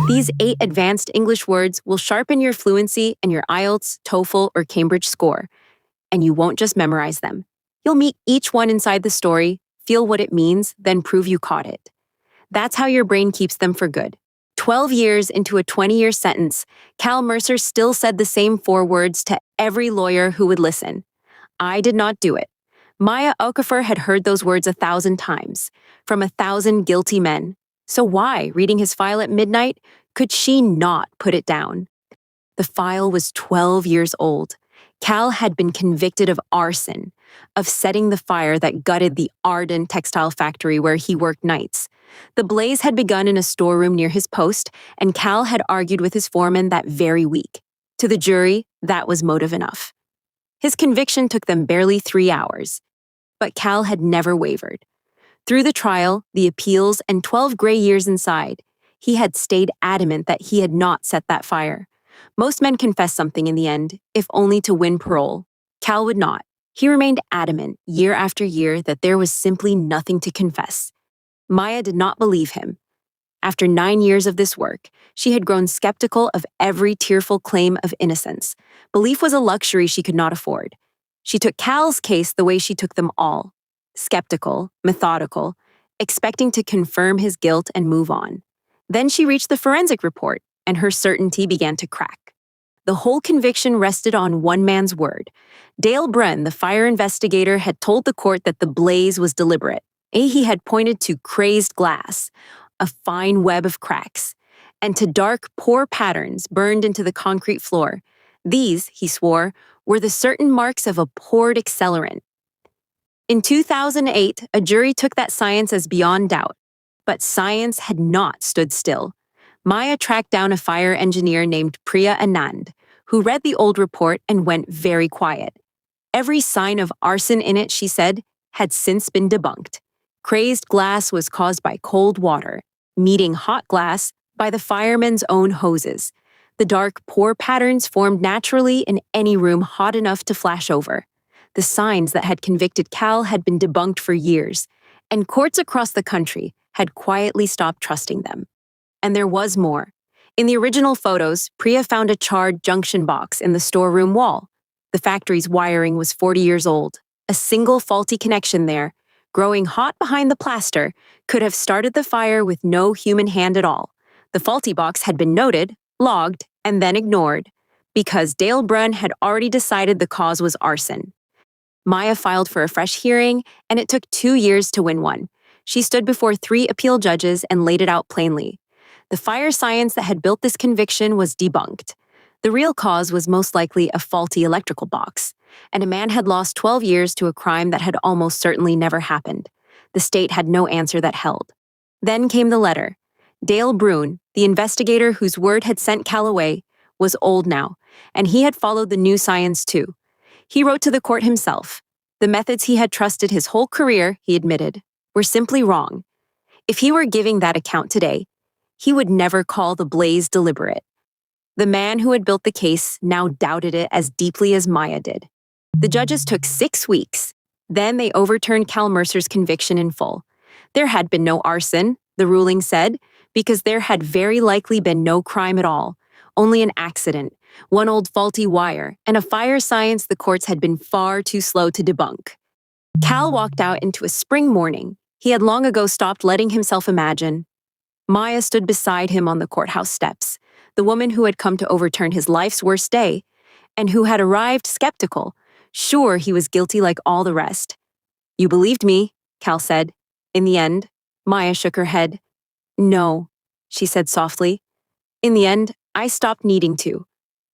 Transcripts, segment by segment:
These 8 advanced English words will sharpen your fluency and your IELTS, TOEFL, or Cambridge score. And you won't just memorize them. You'll meet each one inside the story, feel what it means, then prove you caught it. That's how your brain keeps them for good. 12 years into a 20-year sentence, Cal Mercer still said the same 4 words to every lawyer who would listen. I did not do it. Maya Okafor had heard those words 1,000 times, from 1,000 guilty men. So why, reading his file at midnight, could she not put it down? The file was 12 years old. Cal had been convicted of arson, of setting the fire that gutted the Arden textile factory where he worked nights. The blaze had begun in a storeroom near his post, and Cal had argued with his foreman that very week. To the jury, that was motive enough. His conviction took them barely 3 hours. But Cal had never wavered. Through the trial, the appeals, and 12 gray years inside, he had stayed adamant that he had not set that fire. Most men confess something in the end, if only to win parole. Cal would not. He remained adamant, year after year, that there was simply nothing to confess. Maya did not believe him. After 9 years of this work, she had grown skeptical of every tearful claim of innocence. Belief was a luxury she could not afford. She took Cal's case the way she took them all. Skeptical, methodical, expecting to confirm his guilt and move on. Then she reached the forensic report, and her certainty began to crack. The whole conviction rested on one man's word. Dale Bren, the fire investigator, had told the court that the blaze was deliberate. He had pointed to crazed glass, a fine web of cracks, and to dark, pore patterns burned into the concrete floor. These, he swore, were the certain marks of a poured accelerant. In 2008, a jury took that science as beyond doubt, but science had not stood still. Maya tracked down a fire engineer named Priya Anand, who read the old report and went very quiet. Every sign of arson in it, she said, had since been debunked. Crazed glass was caused by cold water, meeting hot glass by the firemen's own hoses. The dark pore patterns formed naturally in any room hot enough to flash over. The signs that had convicted Cal had been debunked for years, and courts across the country had quietly stopped trusting them. And there was more. In the original photos, Priya found a charred junction box in the storeroom wall. The factory's wiring was 40 years old. A single faulty connection there, growing hot behind the plaster, could have started the fire with no human hand at all. The faulty box had been noted, logged, and then ignored, because Dale Brunn had already decided the cause was arson. Maya filed for a fresh hearing, and it took 2 years to win one. She stood before 3 appeal judges and laid it out plainly. The fire science that had built this conviction was debunked. The real cause was most likely a faulty electrical box, and a man had lost 12 years to a crime that had almost certainly never happened. The state had no answer that held. Then came the letter. Dale Brune, the investigator whose word had sent Cal away, was old now, and he had followed the new science too. He wrote to the court himself. The methods he had trusted his whole career, he admitted, were simply wrong. If he were giving that account today, he would never call the blaze deliberate. The man who had built the case now doubted it as deeply as Maya did. The judges took 6 weeks. Then they overturned Cal Mercer's conviction in full. There had been no arson, the ruling said, because there had very likely been no crime at all, only an accident, one old faulty wire, and a fire science the courts had been far too slow to debunk. Cal walked out into a spring morning. He had long ago stopped letting himself imagine. Maya stood beside him on the courthouse steps, the woman who had come to overturn his life's worst day, and who had arrived skeptical, sure he was guilty like all the rest. "You believed me," Cal said. In the end, Maya shook her head. "No," she said softly. "In the end, I stopped needing to.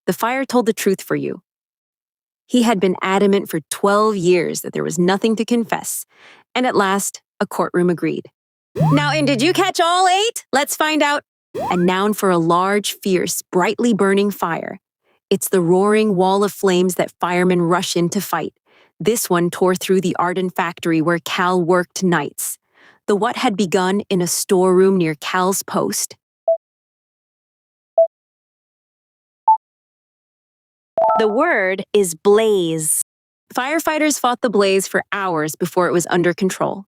The fire told the truth for you." He had been adamant for 12 years that there was nothing to confess, and at last, a courtroom agreed. Now, and did you catch all 8? Let's find out. A noun for a large, fierce, brightly burning fire. It's the roaring wall of flames that firemen rush in to fight. This one tore through the Arden factory where Cal worked nights. The what had begun in a storeroom near Cal's post. The word is blaze. Firefighters fought the blaze for hours before it was under control.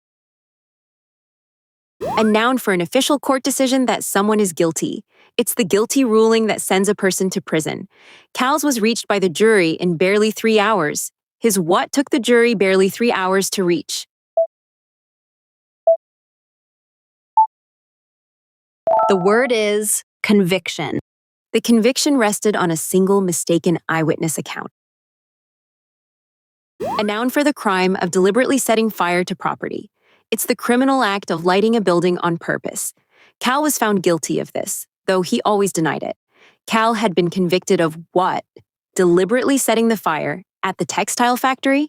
A noun for an official court decision that someone is guilty. It's the guilty ruling that sends a person to prison. Cal's was reached by the jury in barely 3 hours. His what took the jury barely 3 hours to reach. The word is conviction. The conviction rested on a single mistaken eyewitness account. A noun for the crime of deliberately setting fire to property. It's the criminal act of lighting a building on purpose. Cal was found guilty of this, though he always denied it. Cal had been convicted of what? Deliberately setting the fire at the textile factory?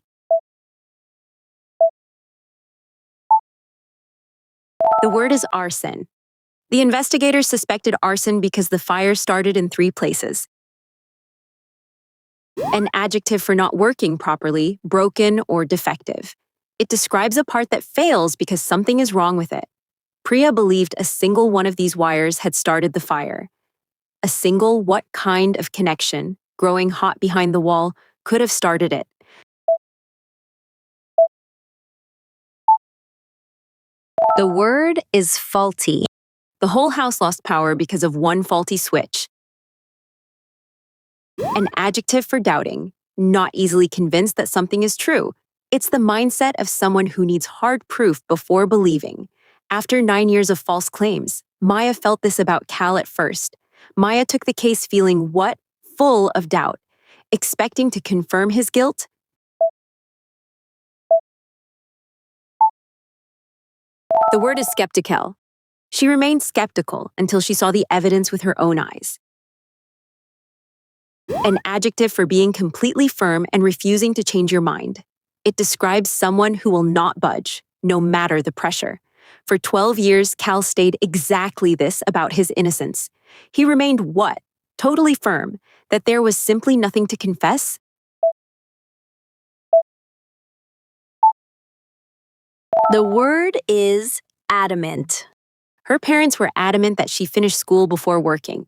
The word is arson. The investigators suspected arson because the fire started in 3 places. An adjective for not working properly, broken, or defective. It describes a part that fails because something is wrong with it. Priya believed a single one of these wires had started the fire. A single what kind of connection, growing hot behind the wall, could have started it? The word is faulty. The whole house lost power because of one faulty switch. An adjective for doubting, not easily convinced that something is true. It's the mindset of someone who needs hard proof before believing. After 9 years of false claims, Maya felt this about Cal at first. Maya took the case feeling what? Full of doubt, expecting to confirm his guilt. The word is sceptical. She remained skeptical until she saw the evidence with her own eyes. An adjective for being completely firm and refusing to change your mind. It describes someone who will not budge, no matter the pressure. For 12 years, Cal stayed exactly this about his innocence. He remained what? Totally firm, that there was simply nothing to confess? The word is adamant. Her parents were adamant that she finish school before working.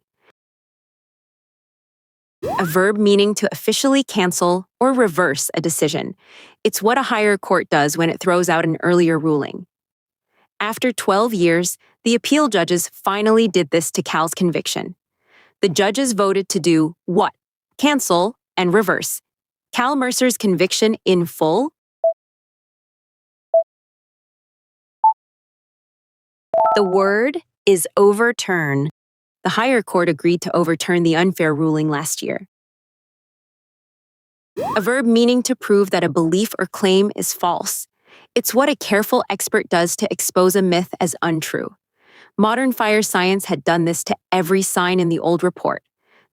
A verb meaning to officially cancel or reverse a decision. It's what a higher court does when it throws out an earlier ruling. After 12 years, the appeal judges finally did this to Cal's conviction. The judges voted to do what? Cancel and reverse. Cal Mercer's conviction in full? The word is overturn. The higher court agreed to overturn the unfair ruling last year. A verb meaning to prove that a belief or claim is false. It's what a careful expert does to expose a myth as untrue. Modern fire science had done this to every sign in the old report.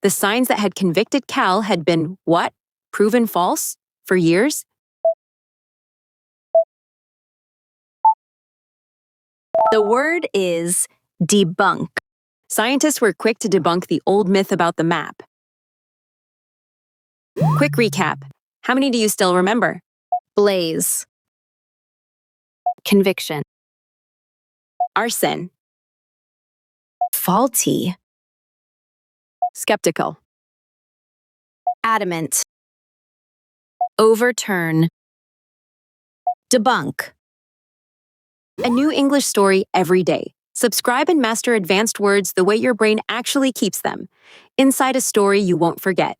The signs that had convicted Cal had been what? Proven false? For years? The word is debunk. Scientists were quick to debunk the old myth about the map. Quick recap. How many do you still remember? Blaze. Conviction. Arson. Faulty. Skeptical. Adamant. Overturn. Debunk. A new English story every day. Subscribe and master advanced words the way your brain actually keeps them. Inside a story you won't forget.